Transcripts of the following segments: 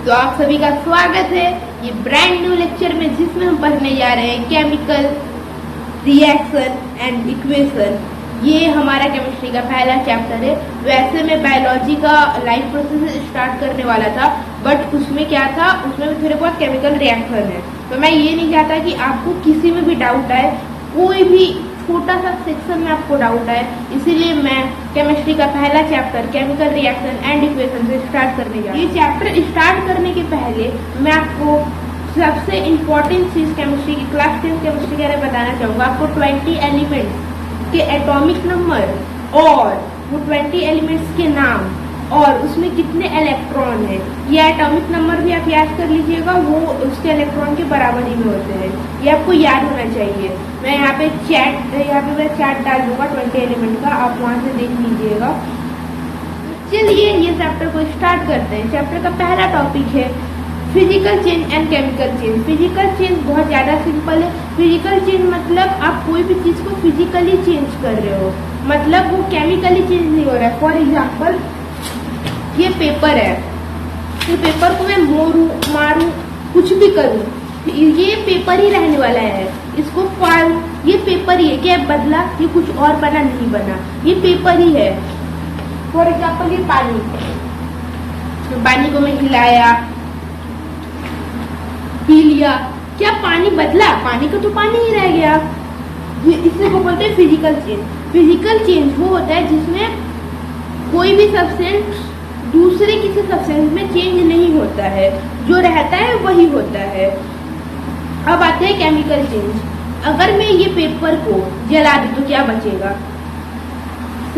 तो आप सभी का स्वागत है ये ब्रांड न्यू लेक्चर में, जिसमें हम पढ़ने जा रहे हैं केमिकल रिएक्शन एंड इक्वेशन। ये हमारा केमिस्ट्री का पहला चैप्टर है। वैसे मैं बायोलॉजी का लाइफ प्रोसेस स्टार्ट करने वाला था, बट उसमें क्या था, उसमें थोड़े बहुत केमिकल रिएक्शन है। तो मैं ये नहीं चाहता कि आपको किसी में भी डाउट आए, कोई भी छोटा सा सेक्शन में आपको डाउट आए, इसीलिए मैं केमिस्ट्री का पहला chapter chemical reaction and equation से स्टार्ट करने जा रहा हूँ। ये चैप्टर स्टार्ट करने के पहले मैं आपको सबसे इम्पोर्टेंट चीज केमिस्ट्री की क्लास 10 केमिस्ट्री के बारे में बताना चाहूंगा। आपको 20 एलिमेंट्स के एटॉमिक नंबर और वो 20 एलिमेंट्स के नाम और उसमें कितने इलेक्ट्रॉन है, ये एटॉमिक नंबर भी आप याद कर लीजिएगा, वो उसके इलेक्ट्रॉन के बराबर ही में होते हैं। ये आपको याद होना चाहिए। मैं यहाँ पे मैं चैट डाल दूंगा 20 एलिमेंट का, आप वहां से देख लीजिएगा। चलिए ये चैप्टर को स्टार्ट करते हैं। चैप्टर का पहला टॉपिक है physical change and chemical change. Physical change बहुत ज्यादा सिंपल है। फिजिकल चेंज मतलब आप कोई भी चीज को फिजिकली चेंज कर रहे हो, मतलब वो केमिकली चेंज नहीं हो रहा है। फॉर एग्जाम्पल ये पेपर है, ये पेपर को मैं मोड़ू मारू कुछ भी करूं, ये पेपर ही रहने वाला है। इसको फाड़ू, ये पेपर ही है। क्या बदला? ये कुछ और बना नहीं बना, ये पेपर ही है। फॉर एग्जाम्पल ये पानी, तो पानी को मैं हिलाया, पी लिया, क्या पानी बदला? पानी का तो पानी ही रह गया। इसे को बोलते हैं फिजिकल चेंज। फिजिकल चेंज वो होता है जिसमें कोई भी सब्सटेंस दूसरे किसी सब्सटेंस में चेंज नहीं होता है, जो रहता है वही होता है। अब आते हैं केमिकल चेंज। अगर मैं ये पेपर को जला दूं तो क्या बचेगा?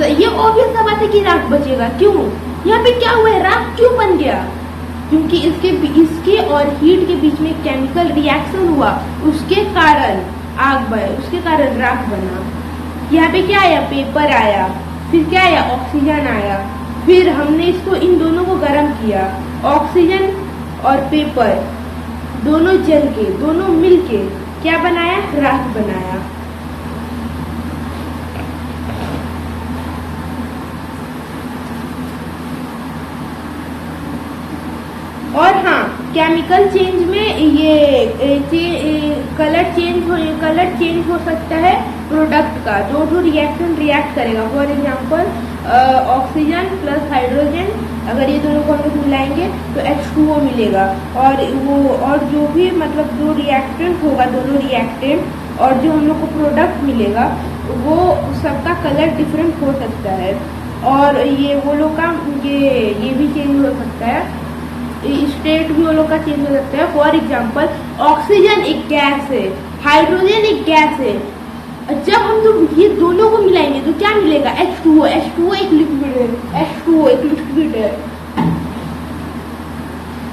ये ऑब्वियस सा बात है कि राख बचेगा। क्यों? यहाँ पे क्या हुआ है, राख क्यों बन गया? क्योंकि इसके और हीट के बीच में केमिकल रिएक्शन हुआ, उसके कारण आग बनी, उसके कारण राख बना। यहाँ पे क्या आया? पेपर आया, फिर क्या आया? ऑक्सीजन आया, फिर हमने इसको इन दोनों को गर्म किया। ऑक्सीजन और पेपर दोनों जल के, दोनों मिलके क्या बनाया? राख बनाया। और हाँ, केमिकल चेंज में ये कलर चेंज हो सकता है प्रोडक्ट का, जो रिएक्शन रिएक्ट करेगा। For example oxygen plus hydrogen, अगर ये दोनों को हम लोग मिलाएंगे तो H2O मिलेगा। और जो भी मतलब जो रिएक्टेंट होगा, दोनों रिएक्टेंट और जो हम लोग को प्रोडक्ट मिलेगा, वो सबका कलर डिफरेंट हो सकता है। और ये वो लोग का ये भी चेंज हो सकता है, स्टेट भी वो लोग का चेंज हो सकता है। फॉर एग्जाम्पल ऑक्सीजन एक गैस है, हाइड्रोजन एक गैस है। जब हम लोग ये दोनों को मिलाएंगे तो क्या मिलेगा? H2O। H2O एक लिक्विड है, H2O एक लिक्विड है।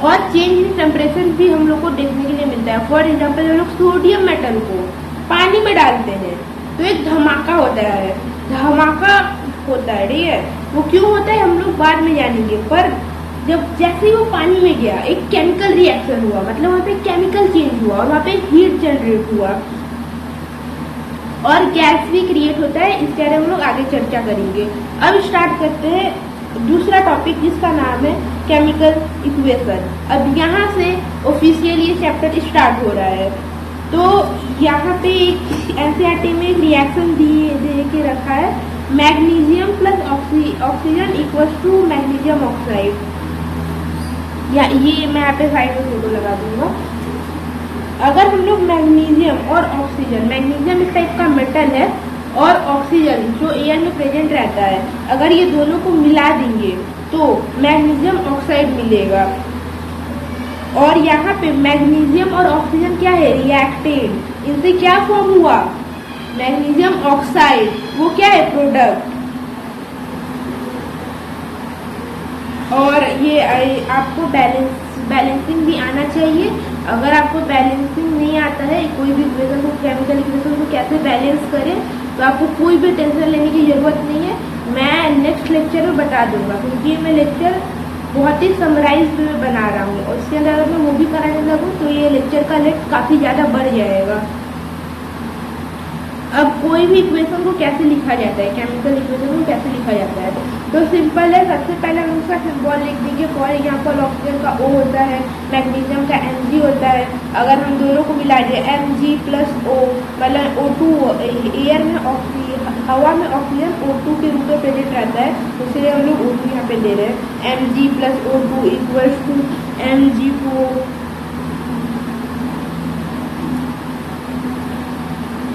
और चेंज इन टेम्परेचर भी हम लोग को देखने के लिए मिलता है। फॉर एग्जाम्पल हम लोग सोडियम मेटल को पानी में डालते हैं तो एक धमाका होता है, धमाका होता है, ठीक है। वो क्यों होता है हम लोग बाद में जानेंगे, पर जब जैसे ही वो पानी में गया एक केमिकल रिएक्शन हुआ, मतलब वहाँ पे केमिकल चेंज हुआ और वहाँ पे हीट जनरेट हुआ और गैस भी क्रिएट होता है। इसके बारे में हम लोग आगे चर्चा करेंगे। अब स्टार्ट करते हैं दूसरा टॉपिक, जिसका नाम है केमिकल इक्वेशन। अब यहाँ से ऑफिशियली ये चैप्टर स्टार्ट हो रहा है। तो यहाँ पे एक एनसीईआरटी में एक रिएक्शन दे के रखा है, magnesium plus oxygen equals to magnesium oxide. या ये मैं यहाँ पे साइड में फोटो लगा दूंगा। अगर हम लोग मैग्नीशियम और ऑक्सीजन, मैग्नीशियम एक टाइप का मेटल है और ऑक्सीजन जो एयर में प्रेजेंट रहता है, अगर ये दोनों को मिला देंगे तो मैग्नीशियम ऑक्साइड मिलेगा। और यहाँ पे मैग्नीशियम और ऑक्सीजन क्या है? रिएक्टेंट। इनसे क्या फॉर्म हुआ? Magnesium oxide. वो क्या है? प्रोडक्ट। और ये आपको बैलेंसिंग भी आना चाहिए। अगर आपको बैलेंसिंग नहीं आता है, कोई भी इक्वेशन को, केमिकल इक्वेशन को कैसे बैलेंस करें, तो आपको कोई भी टेंशन लेने की जरूरत नहीं है। मैं नेक्स्ट लेक्चर में बता दूंगा, क्योंकि मैं लेक्चर बहुत ही समराइज में बना रहा हूँ और इसके अंदर अगर मैं वो भी कराने लगूँ तो ये लेक्चर का लेंथ काफी ज्यादा बढ़ जाएगा। अब कोई भी इक्वेशन को कैसे लिखा जाता है, केमिकल इक्वेशन को कैसे लिखा जाता है, तो सिंपल है। सबसे पहले हम उसका सिंबल लिख देंगे। फॉर एग्जाम्पल ऑक्सीजन का O होता है, मैग्नीशियम का Mg होता है। अगर हम दोनों को मिला दें Mg प्लस O, मतलब O2, एयर में हवा में ऑक्सीजन O2 के रूप में प्रेजेंट रहता है, इसलिए हम लोग O2 यहाँ पे ले रहे हैं। Mg plus O2 equals to Mg4।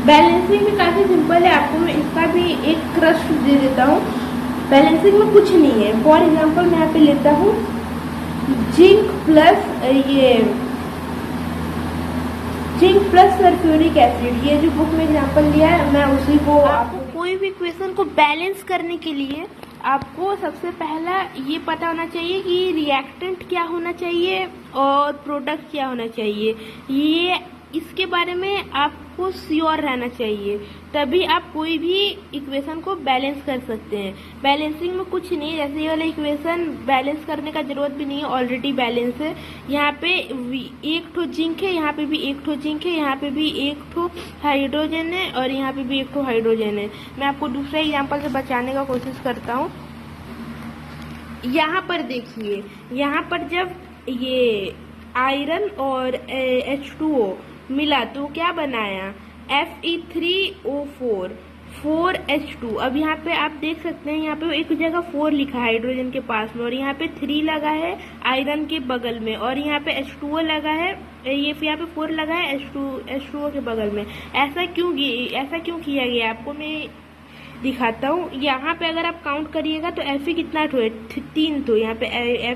Balancing भी काफी सिंपल है, आपको मैं इसका भी एक क्रश दे देता हूँ। बैलेंसिंग में कुछ नहीं है। फॉर एग्जांपल मैं यहाँ पे लेता हूँ जिंक प्लस सल्फ्यूरिक एसिड, ये जो बुक में एग्जांपल लिया है मैं उसी को। आपको कोई भी इक्वेशन को बैलेंस करने के लिए आपको सबसे पहला ये पता होना चाहिए कि रिएक्टेंट क्या होना चाहिए और प्रोडक्ट क्या होना चाहिए। ये इसके बारे में आपको श्योर रहना चाहिए, तभी आप कोई भी इक्वेशन को बैलेंस कर सकते हैं। बैलेंसिंग में कुछ नहीं, जैसे ये वाला इक्वेशन बैलेंस करने का जरूरत भी नहीं है, ऑलरेडी बैलेंस है। यहाँ पे एक ठो जिंक है, यहाँ पे भी एक ठो जिंक है, यहाँ पे भी एक ठो हाइड्रोजन है और यहाँ पे भी एक ठो हाइड्रोजन है। मैं आपको दूसरे एग्जाम्पल से बचाने का कोशिश करता हूँ। यहाँ पर देखिए, यहाँ पर जब ये आयरन और H2O मिला तो क्या बनाया, Fe3O4 4H2। अब यहाँ पे आप देख सकते हैं, यहाँ पे एक जगह 4 लिखा है हाइड्रोजन के पास में और यहाँ पे 3 लगा है आयरन के बगल में और यहाँ पे H2O लगा है, ये यहाँ पे 4 लगा है H2O के बगल में। ऐसा क्यों किया गया आपको मैं दिखाता हूँ। यहाँ पे अगर आप काउंट करिएगा तो Fe कितना ठो है, 3 ठो। यहाँ पे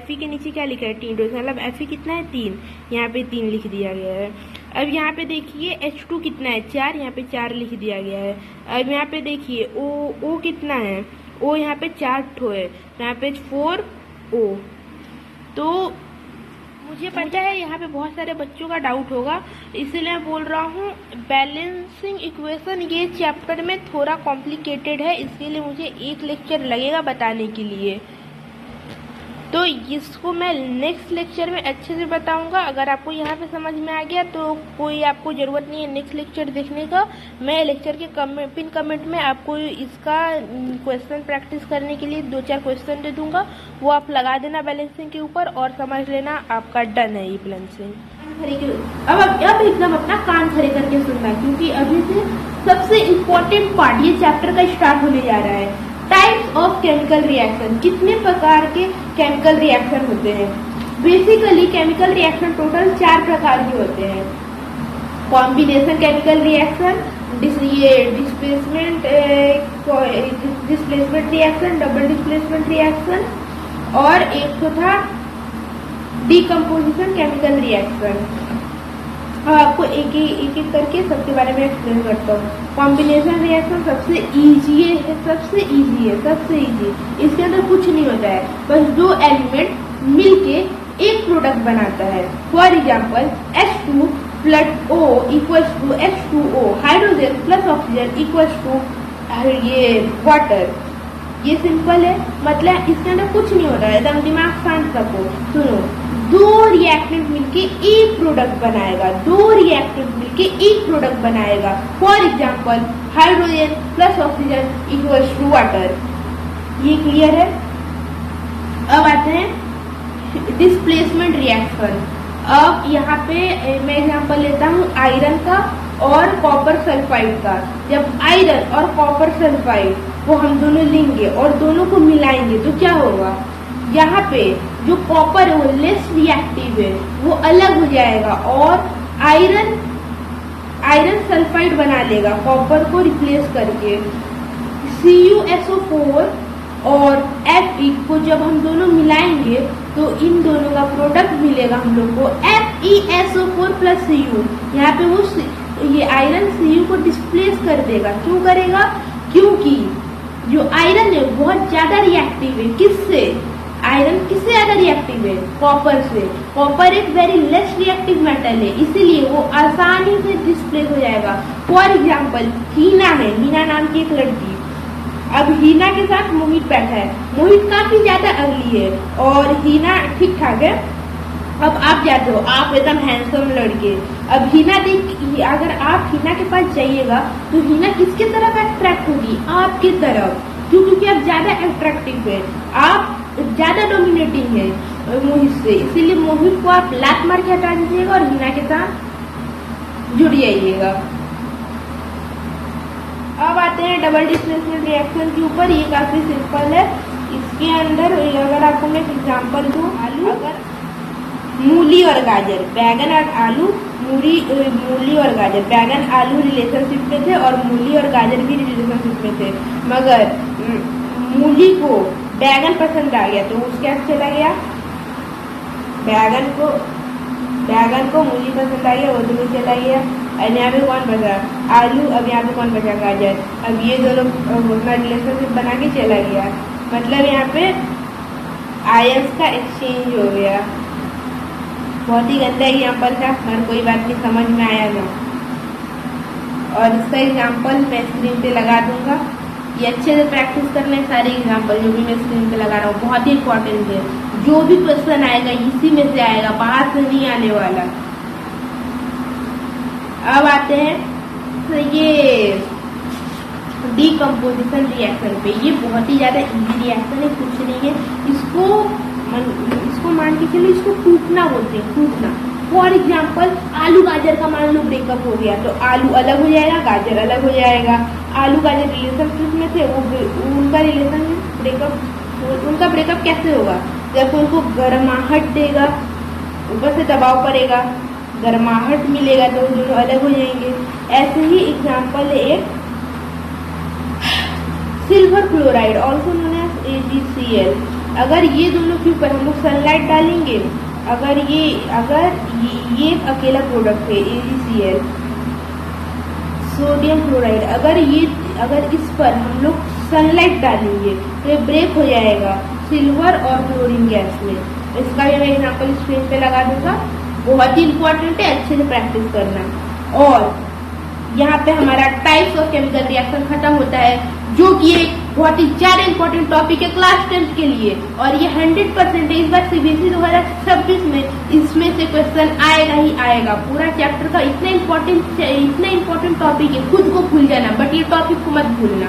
Fe के नीचे क्या लिखा है, 3 ठो, मतलब Fe कितना है, 3। यहाँ पे 3 लिख दिया गया है। अब यहाँ पे देखिए H2 कितना है, 4, यहाँ पे 4 लिख दिया गया है। अब यहाँ पे देखिए O कितना है, O यहाँ पे 4 ठो है, यहाँ पे 4O। तो मुझे पता है यहाँ पे बहुत सारे बच्चों का डाउट होगा, इसलिए मैं बोल रहा हूँ बैलेंसिंग इक्वेशन ये चैप्टर में थोड़ा कॉम्प्लिकेटेड है, इसलिए मुझे एक लेक्चर लगेगा बताने के लिए। तो इसको मैं नेक्स्ट लेक्चर में अच्छे से बताऊंगा। अगर आपको यहाँ पे समझ में आ गया तो कोई आपको ज़रूरत नहीं है नेक्स्ट लेक्चर देखने का। मैं लेक्चर के पिन कमेंट में आपको इसका क्वेश्चन प्रैक्टिस करने के लिए 2-4 क्वेश्चन दे दूंगा, वो आप लगा देना बैलेंसिंग के ऊपर और समझ लेना आपका डन है ये बैलेंसिंग। अब एकदम अपना कान खड़े करके सुनना, क्योंकि अभी से सबसे इम्पोर्टेंट पार्ट ये चैप्टर का स्टार्ट होने जा रहा है। टाइप्स ऑफ केमिकल रिएक्शन, कितने प्रकार के केमिकल रिएक्शन होते हैं। बेसिकली केमिकल रिएक्शन टोटल 4 प्रकार के होते हैं। Combination chemical reaction, displacement reaction, double displacement reaction और एक तो था डिकम्पोजिशन केमिकल रिएक्शन। आपको एक करके सबके बारे में एक्सप्लेन करता हूँ। कॉम्बिनेशन रिएक्शन सबसे इजी है, सबसे इजी। इसके अंदर कुछ नहीं होता है, बस 2 एलिमेंट मिलके एक प्रोडक्ट बनाता है। For example H2 plus O equals to H2O, hydrogen plus oxygen equals to ये वाटर। ये सिंपल है, मतलब इसके अंदर कुछ नहीं होता है, एकदम दिमाग शांत रखो। सुनो, 2 रिएक्टेंट मिलके एक प्रोडक्ट बनाएगा। For example hydrogen plus oxygen equals to water. ये क्लियर है। अब आते हैं डिस्प्लेसमेंट रिएक्शन। अब यहाँ पे मैं एग्जाम्पल लेता हूँ आयरन का और कॉपर सल्फाइड का। जब आयरन और कॉपर सल्फाइड वो हम दोनों लेंगे और दोनों को मिलाएंगे तो क्या होगा, यहाँ पे जो कॉपर है वो लेस रिएक्टिव है, वो अलग हो जाएगा और आयरन सल्फाइड बना लेगा कॉपर को रिप्लेस करके। CuSO4 और Fe को जब हम दोनों मिलाएंगे तो इन दोनों का प्रोडक्ट मिलेगा हम लोग को FeSO4 प्लस Cu। यहाँ पे वो ये आयरन Cu को डिस्प्लेस कर देगा। क्यों करेगा, क्योंकि जो आयरन है बहुत ज्यादा रिएक्टिव है। किससे, आयरन किससे ज्यादा रिएक्टिव है, कॉपर से। कॉपर एक वेरी लेस रिएक्टिव मेटल है, इसीलिए वो आसानी से डिस्प्लेस हो जाएगा। फॉर एग्जाम्पल हीना है, हीना नाम की एक लड़की। अब हीना के साथ मोहित बैठा है। मोहित काफी ज्यादा अगली है और हीना ठीक ठाक है। अब आप जाते हो, आप एकदम हैंडसम लड़के, अब हिना देख, अगर आप हिना के पास जाइएगा तो हिना किसके तरफ अट्रैक्ट होगी? आपके तरफ। क्यों? क्योंकि आप ज्यादा अट्रैक्टिव है, आप ज्यादा डोमिनेटिंग है मोहित से, इसीलिए मोहित को आप लात मार के हटा दीजिएगा और हिना के साथ जुड़ जाइएगा। अब आते हैं डबल डिस्प्लेसमेंट रिएक्शन के ऊपर। ये काफी सिंपल है। इसके अंदर अगर आपको मैं एग्जांपल दूं, आलू, अगर मूली और गाजर, बैगन और आलू, मूली और गाजर, बैगन आलू रिलेशनशिप में थे और मूली और गाजर भी रिलेशनशिप में थे, मगर मूली को बैगन पसंद आ गया तो उसके साथ चला गया, बैगन को मूली पसंद आ गया, वो दोनों चला गया। और यहाँ पे कौन बचा? आलू। अब यहाँ पे कौन बचा? गाजर। अब ये दोनों अपना रिलेशनशिप बना के चला गया, मतलब यहाँ पे आयंस का एक्सचेंज हो गया। बहुत ही गंदा एग्जाम्पल था, मगर कोई बात नहीं, समझ में आया ना। और इसका एग्जाम्पल मैं स्क्रीन पे लगा दूंगा, ये अच्छे से प्रैक्टिस करना है। सारे एग्जाम्पल जो भी मैं स्क्रीन पे लगा रहा हूँ बहुत ही इंपॉर्टेंट है। जो भी क्वेश्चन आएगा इसी में से आएगा, बाहर से नहीं आने वाला। अब आते हैं तो ये डीकम्पोजिशन रिएक्शन पे। ये बहुत ही ज्यादा इजी रिएक्शन है, कुछ नहीं है। इसको मान के चलो, इसको टूटना बोलते हैं, टूटना। फॉर एग्जाम्पल आलू गाजर का मान लो ब्रेकअप हो गया तो आलू अलग हो जाएगा, गाजर अलग हो जाएगा। आलू गाजर रिलेशनशिप में थे, वो उनका ब्रेकअप कैसे होगा? जब उनको गर्माहट देगा, ऊपर से दबाव पड़ेगा, गर्माहट मिलेगा तो दोनों अलग हो जाएंगे। ऐसे ही एग्जाम्पल है एक silver chloride, also known as AgCl। अगर ये दोनों के ऊपर हम लोग सनलाइट डालेंगे, अगर ये अकेला प्रोडक्ट है AgCl, सोडियम क्लोराइड, अगर इस पर हम लोग सनलाइट डालेंगे तो ये ब्रेक हो जाएगा सिल्वर और क्लोरीन गैस में। इसका भी मैं एग्जाम्पल स्क्रीन पे लगा दूंगा। बहुत ही इंपॉर्टेंट है, अच्छे से प्रैक्टिस करना। और यहाँ पे हमारा टाइप्स ऑफ केमिकल रिएक्शन खत्म होता है, जो कि एक बहुत ही ज्यादा इंपॉर्टेंट टॉपिक है क्लास 10 के लिए। और ये 100% इस बार CBSE 2026 में इसमें से क्वेश्चन आएगा ही आएगा। पूरा चैप्टर का इतना इम्पोर्टेंट टॉपिक है, खुद को भूल जाना, बट ये टॉपिक को मत भूलना।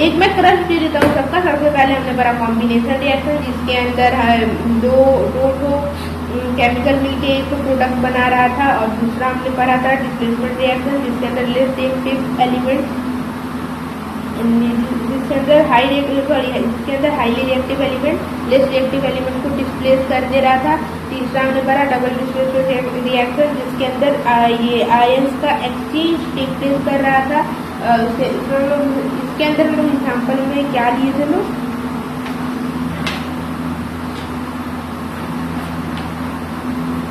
एक मैं क्रश दे देता हूँ सबका। सबसे पहले हमने पढ़ा कॉम्बिनेशन रिएक्शन, जिसके अंदर दो केमिकल मिलके एक प्रोडक्ट बना रहा था। और दूसरा हमने पढ़ा था डिस्प्लेसमेंट रिएक्शन, जिसके अंदर लेस रिएक्टिव एलिमेंट, जिसके अंदर highly reactive element less reactive element को डिस्प्लेस कर दे रहा था। तीसरा हमने पढ़ा डबल डिस्प्लेसमेंट रिएक्शन, जिसके अंदर ये आयंस का एक्सचेंज टेक प्लेस कर रहा था। इसके अंदर हम लोग एग्जाम्पल में क्या लिए थे लोग?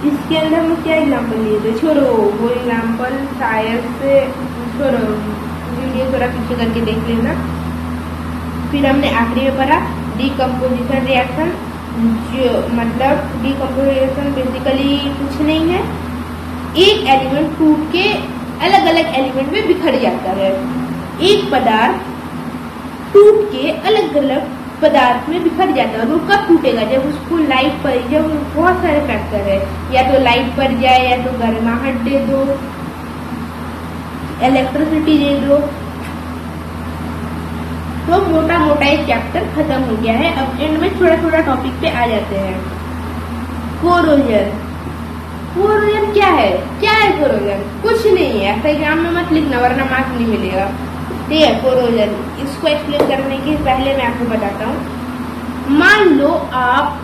इसके अंदर हम क्या एग्जाम्पल लिए थे? छोड़ो वो एग्जाम्पल, शायद से छोड़ो, वीडियो थोड़ा पीछे करके देख लेना। फिर हमने आखिरी में पढ़ा डीकम्पोजिशन रिएक्शन, जो मतलब डीकम्पोजिशन बेसिकली कुछ नहीं है, एक एलिमेंट टूट के अलग अलग एलिमेंट में बिखर जाता है। एक पदार्थ टूट के अलग अलग पदार्थ में बिखर जाता है। और वो कब टूटेगा? जब उसको लाइट पर, जब बहुत सारे फैक्टर है, या तो लाइट पर जाए, या तो गर्माहट दे दो, इलेक्ट्रिसिटी दे दो। तो मोटा मोटा एक चैप्टर खत्म हो गया है। अब एंड में थोड़ा थोड़ा टॉपिक पे आ जाते हैं। कोरोजन। कोरोजन क्या है? क्या है कोरोजन? कुछ नहीं है, ऐसा एग्जाम में मत लिखना वरना मार्क्स नहीं मिलेगा। ठीक है, कोरोजन। इसको एक्सप्लेन करने के पहले मैं आपको बताता हूँ। मान लो आप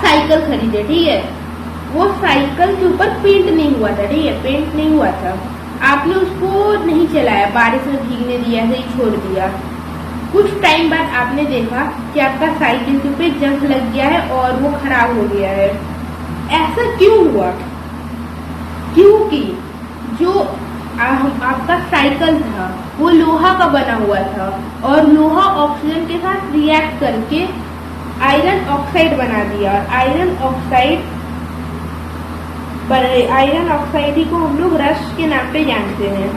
साइकिल खरीदे, ठीक है, वो साइकिल के ऊपर पेंट नहीं हुआ था, ठीक है, पेंट नहीं हुआ था, आपने उसको नहीं चलाया, बारिश में भीगने दिया, ऐसे ही छोड़ दिया। कुछ टाइम बाद आपने देखा कि आपका साइकिल के ऊपर जंग लग गया है और वो खराब हो गया है। ऐसा क्यों हुआ? क्योंकि जो आपका साइकिल था वो लोहा का बना हुआ था, और लोहा ऑक्सीजन के साथ रिएक्ट करके आयरन ऑक्साइड बना दिया। और आयरन ऑक्साइड ही को हम लोग रस्ट के नाम पे जानते हैं।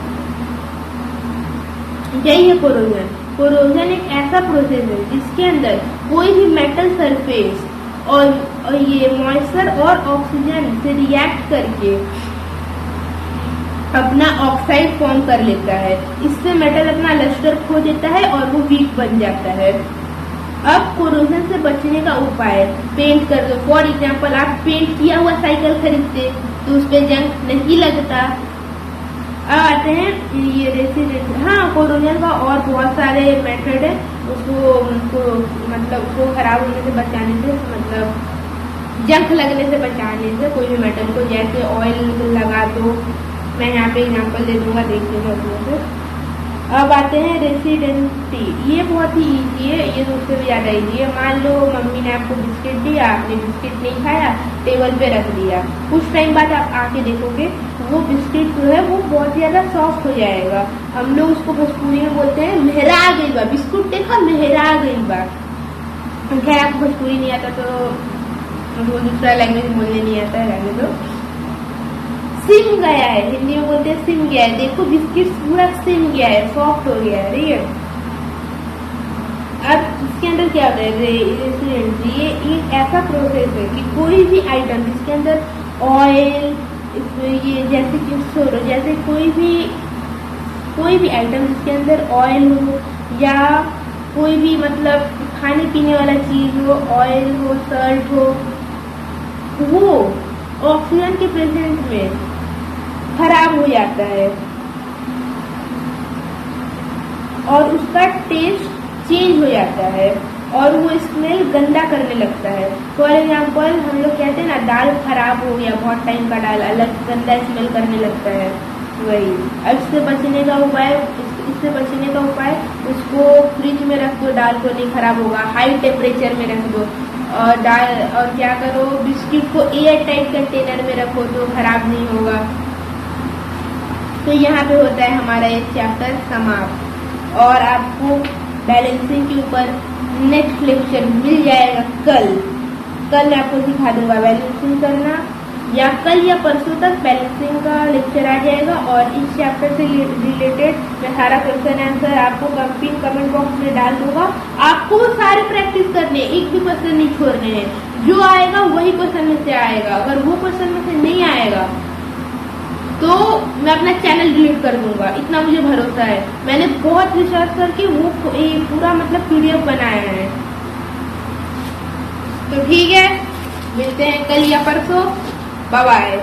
यही है कोरोजन। कोरोजन एक ऐसा प्रोसेस है जिसके अंदर कोई भी मेटल सरफेस और ये मॉइस्चर और ऑक्सीजन से रिएक्ट करके अपना ऑक्साइड फॉर्म कर लेता है। इससे मेटल अपना लस्टर खो देता है और वो वीक बन जाता है। अब कोरोजन से बचने का उपाय, पेंट कर दो। फॉर एग्जाम्पल आप पेंट किया हुआ साइकिल खरीदते तो उस पर जंग नहीं लगता। अब आते हैं ये रेसिडेंट। हाँ, कोरोजन का और बहुत सारे मेथड है उसको खराब होने से बचाने से, मतलब जंग लगने से बचाने से कोई भी मेटल को, जैसे ऑयल लगा दो। मैं यहाँ पे एग्जांपल दे दूंगा, देख लीजिए उसमें से। अब आते हैं रेसिडेंटी। ये बहुत ही इजी है, ये तो उससे भी ज्यादा इजी है। मान लो मम्मी ने आपको बिस्किट दिया, आपने बिस्किट नहीं खाया, टेबल पे रख दिया। कुछ टाइम बाद आप आके देखोगे वो बिस्किट जो है वो बहुत ज्यादा सॉफ्ट हो जाएगा। हम लोग उसको भोजपुरी में बोलते हैं मेहरा गई बा। बिस्कुट देखा, मेहरा गई बा। खैर आपको भोजपुरी नहीं आता तो वो दूसरा लैंग्वेज बोलने नहीं आता है, रहने दो। सिम गया है, हिंदी में बोलते हैं सिम गया है। देखो बिस्किट पूरा सिम गया है, सॉफ्ट हो गया है, ठीक है। अब इसके अंदर क्या होता है, ये एक ऐसा प्रोसेस है कि कोई भी आइटम जिसके अंदर ऑयल, ये जैसे कि सोरो, जैसे कोई भी आइटम जिसके अंदर ऑयल हो या कोई भी मतलब खाने पीने वाला चीज हो, ऑयल हो, सॉल्ट हो, वो ऑक्सीजन के प्रेजेंस में खराब हो जाता है और उसका टेस्ट चेंज हो जाता है और वो स्मेल गंदा करने लगता है। फॉर एग्जाम्पल हम लोग कहते हैं ना दाल खराब हो गया, बहुत टाइम का दाल अलग गंदा स्मेल करने लगता है, वही। अब इससे बचने का उपाय उसको फ्रिज में रख दो, दाल को नहीं खराब होगा। हाई टेम्परेचर में रख दो और क्या करो, बिस्किट को एयर टाइट कंटेनर में रखो तो खराब नहीं होगा। तो यहाँ पे होता है हमारा ये चैप्टर समाप्त और आपको बैलेंसिंग के ऊपर नेक्स्ट लेक्चर मिल जाएगा कल मैं आपको सिखा दूंगा बैलेंसिंग करना, या कल या परसों तक बैलेंसिंग का लेक्चर आ जाएगा। और इस चैप्टर से रिलेटेड मैं सारा क्वेश्चन आंसर आपको कमेंट बॉक्स में डाल दूंगा। आपको सारे प्रैक्टिस करने, एक भी क्वेश्चन नहीं छोड़ने हैं। जो आएगा वही क्वेश्चन में से आएगा। अगर वो क्वेश्चन में से नहीं आएगा तो मैं अपना चैनल डिलीट कर दूंगा, इतना मुझे भरोसा है। मैंने बहुत रिसर्च करके वो पूरा मतलब PDF बनाया है। तो ठीक है, मिलते हैं कल या परसों। Bye bye.